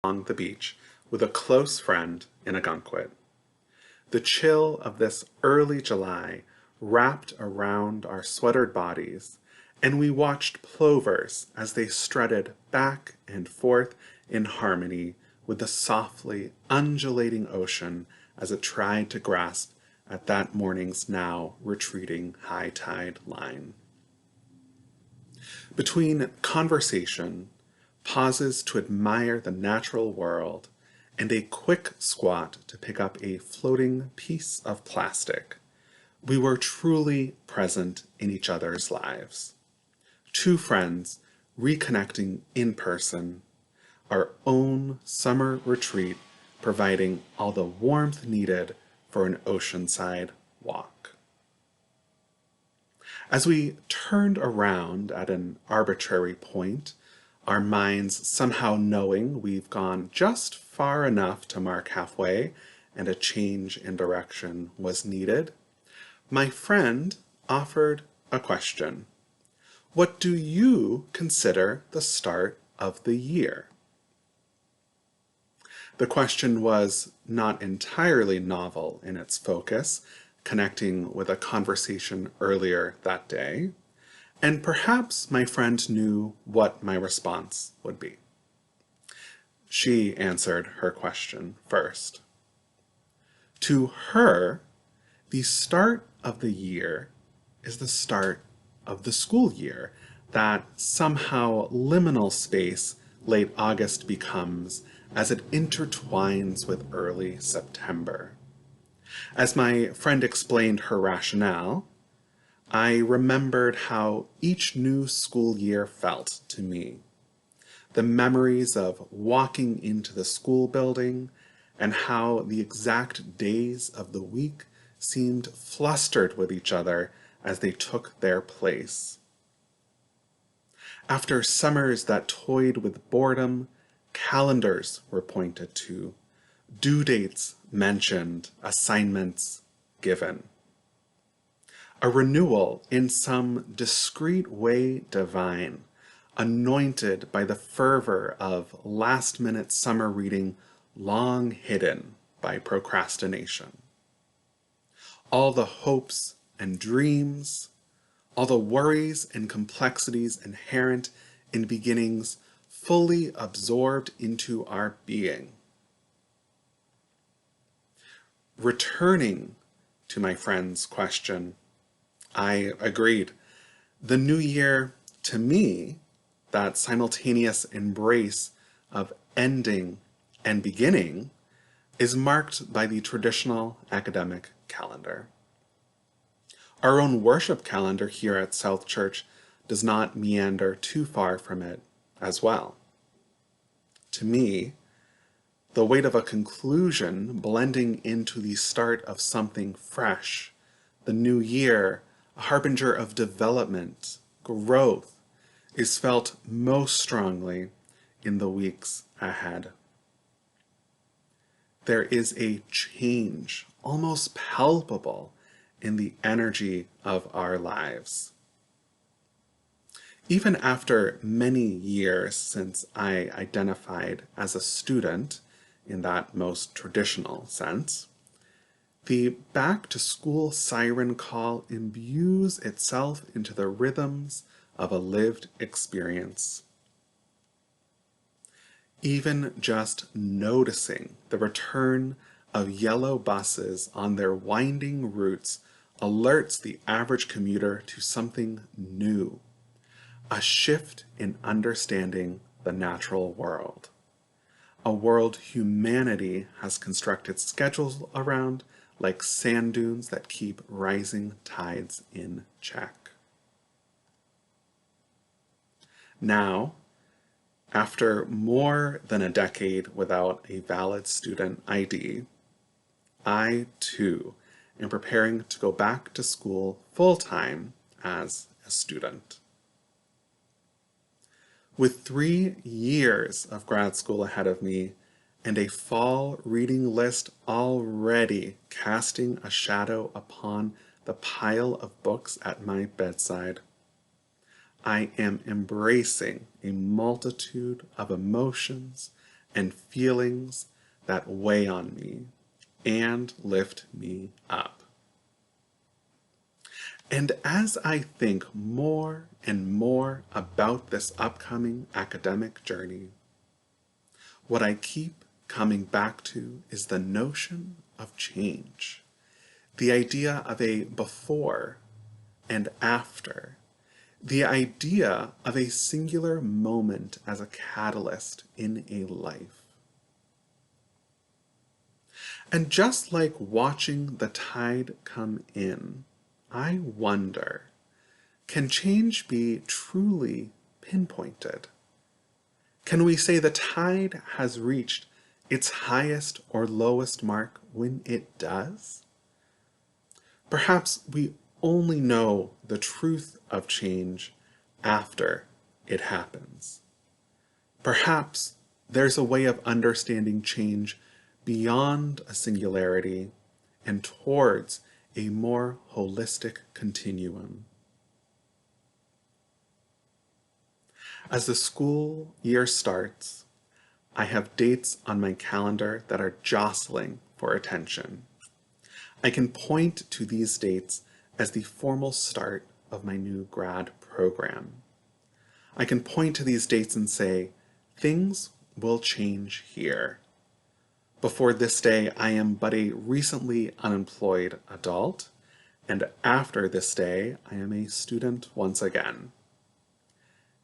along the beach with a close friend in a gunkwit. The chill of this early July wrapped around our sweatered bodies, and we watched plovers as they strutted back and forth in harmony with the softly undulating ocean as it tried to grasp at that morning's now retreating high tide line. Between conversation, pauses to admire the natural world, and a quick squat to pick up a floating piece of plastic, we were truly present in each other's lives. Two friends reconnecting in person, our own summer retreat providing all the warmth needed for an oceanside walk. As we turned around at an arbitrary point, our minds somehow knowing we've gone just far enough to mark halfway and a change in direction was needed, my friend offered a question. What do you consider the start of the year? The question was not entirely novel in its focus, connecting with a conversation earlier that day, and perhaps my friend knew what my response would be. She answered her question first. To her, the start of the year is the start of the school year, that somehow liminal space late August becomes as it intertwines with early September. As my friend explained her rationale, I remembered how each new school year felt to me. The memories of walking into the school building and how the exact days of the week seemed flustered with each other as they took their place. After summers that toyed with boredom, calendars were pointed to, due dates mentioned, assignments given. A renewal in some discreet way divine, anointed by the fervor of last-minute summer reading long hidden by procrastination. All the hopes and dreams, all the worries and complexities inherent in beginnings fully absorbed into our being. Returning to my friend's question, I agreed. The new year, to me, that simultaneous embrace of ending and beginning, is marked by the traditional academic calendar. Our own worship calendar here at South Church does not meander too far from it as well. To me, the weight of a conclusion blending into the start of something fresh, the new year, a harbinger of development, growth, is felt most strongly in the weeks ahead. There is a change, almost palpable, in the energy of our lives. Even after many years since I identified as a student in that most traditional sense, the back-to-school siren call imbues itself into the rhythms of a lived experience. Even just noticing the return of yellow buses on their winding routes alerts the average commuter to something new, a shift in understanding the natural world, a world humanity has constructed schedules around like sand dunes that keep rising tides in check. Now, after more than a decade without a valid student ID, I, too, am preparing to go back to school full-time as a student. With 3 years of grad school ahead of me and a fall reading list already casting a shadow upon the pile of books at my bedside, I am embracing a multitude of emotions and feelings that weigh on me and lift me up. And as I think more and more about this upcoming academic journey, what I keep coming back to is the notion of change, the idea of a before and after, the idea of a singular moment as a catalyst in a life. And just like watching the tide come in, I wonder, can change be truly pinpointed? Can we say the tide has reached its highest or lowest mark when it does? Perhaps we only know the truth of change after it happens. Perhaps there's a way of understanding change beyond a singularity and towards a more holistic continuum. As the school year starts, I have dates on my calendar that are jostling for attention. I can point to these dates as the formal start of my new grad program. I can point to these dates and say, things will change here. Before this day, I am but a recently unemployed adult, and after this day, I am a student once again.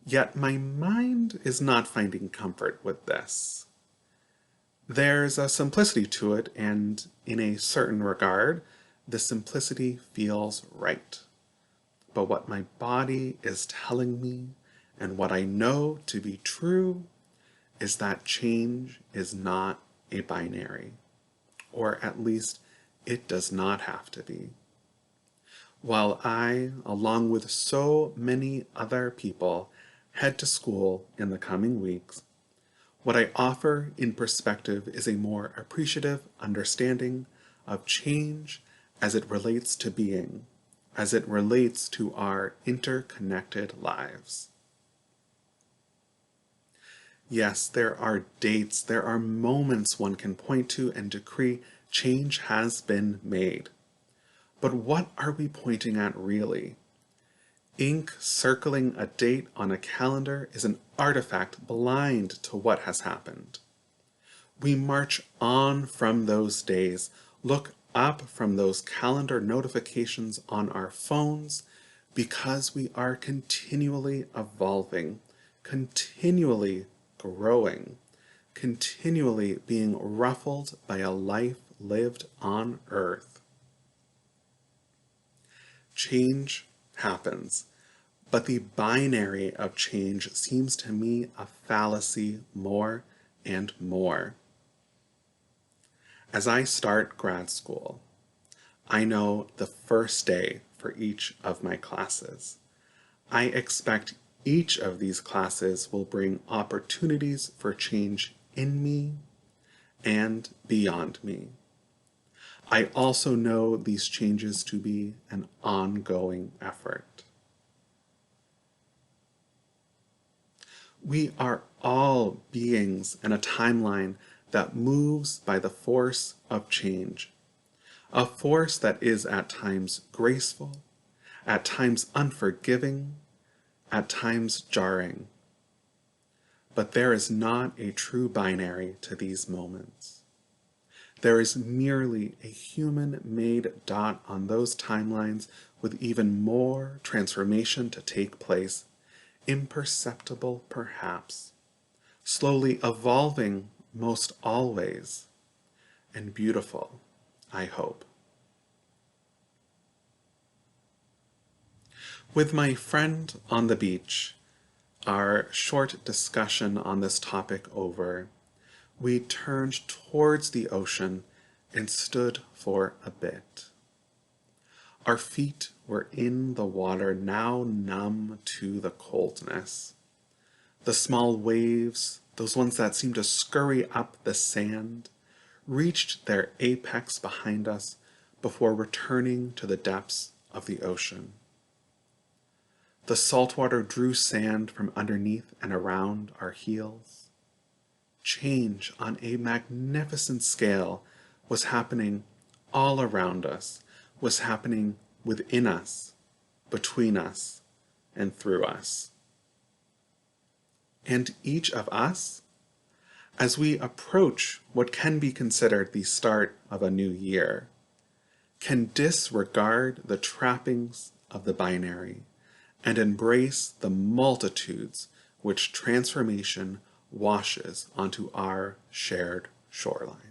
Yet my mind is not finding comfort with this. There's a simplicity to it, and in a certain regard, the simplicity feels right. But what my body is telling me, and what I know to be true, is that change is not a binary, or at least it does not have to be. While I, along with so many other people, head to school in the coming weeks, what I offer in perspective is a more appreciative understanding of change as it relates to being, as it relates to our interconnected lives. Yes, there are dates, there are moments one can point to and decree change has been made. But what are we pointing at really? Ink circling a date on a calendar is an artifact blind to what has happened. We march on from those days, look up from those calendar notifications on our phones, because we are continually evolving, continually growing, continually being ruffled by a life lived on Earth. Change happens, but the binary of change seems to me a fallacy more and more. As I start grad school, I know the first day for each of my classes. I expect each of these classes will bring opportunities for change in me and beyond me. I also know these changes to be an ongoing effort. We are all beings in a timeline that moves by the force of change, a force that is at times graceful, at times unforgiving, at times jarring. But there is not a true binary to these moments. There is merely a human-made dot on those timelines with even more transformation to take place, imperceptible perhaps, slowly evolving most always, and beautiful, I hope. With my friend on the beach, our short discussion on this topic over, we turned towards the ocean and stood for a bit. Our feet were in the water, now numb to the coldness. The small waves, those ones that seemed to scurry up the sand, reached their apex behind us before returning to the depths of the ocean. The salt water drew sand from underneath and around our heels. change on a magnificent scale was happening all around us, was happening within us, between us, and through us. And each of us, as we approach what can be considered the start of a new year, can disregard the trappings of the binary and embrace the multitudes which transformation washes onto our shared shoreline.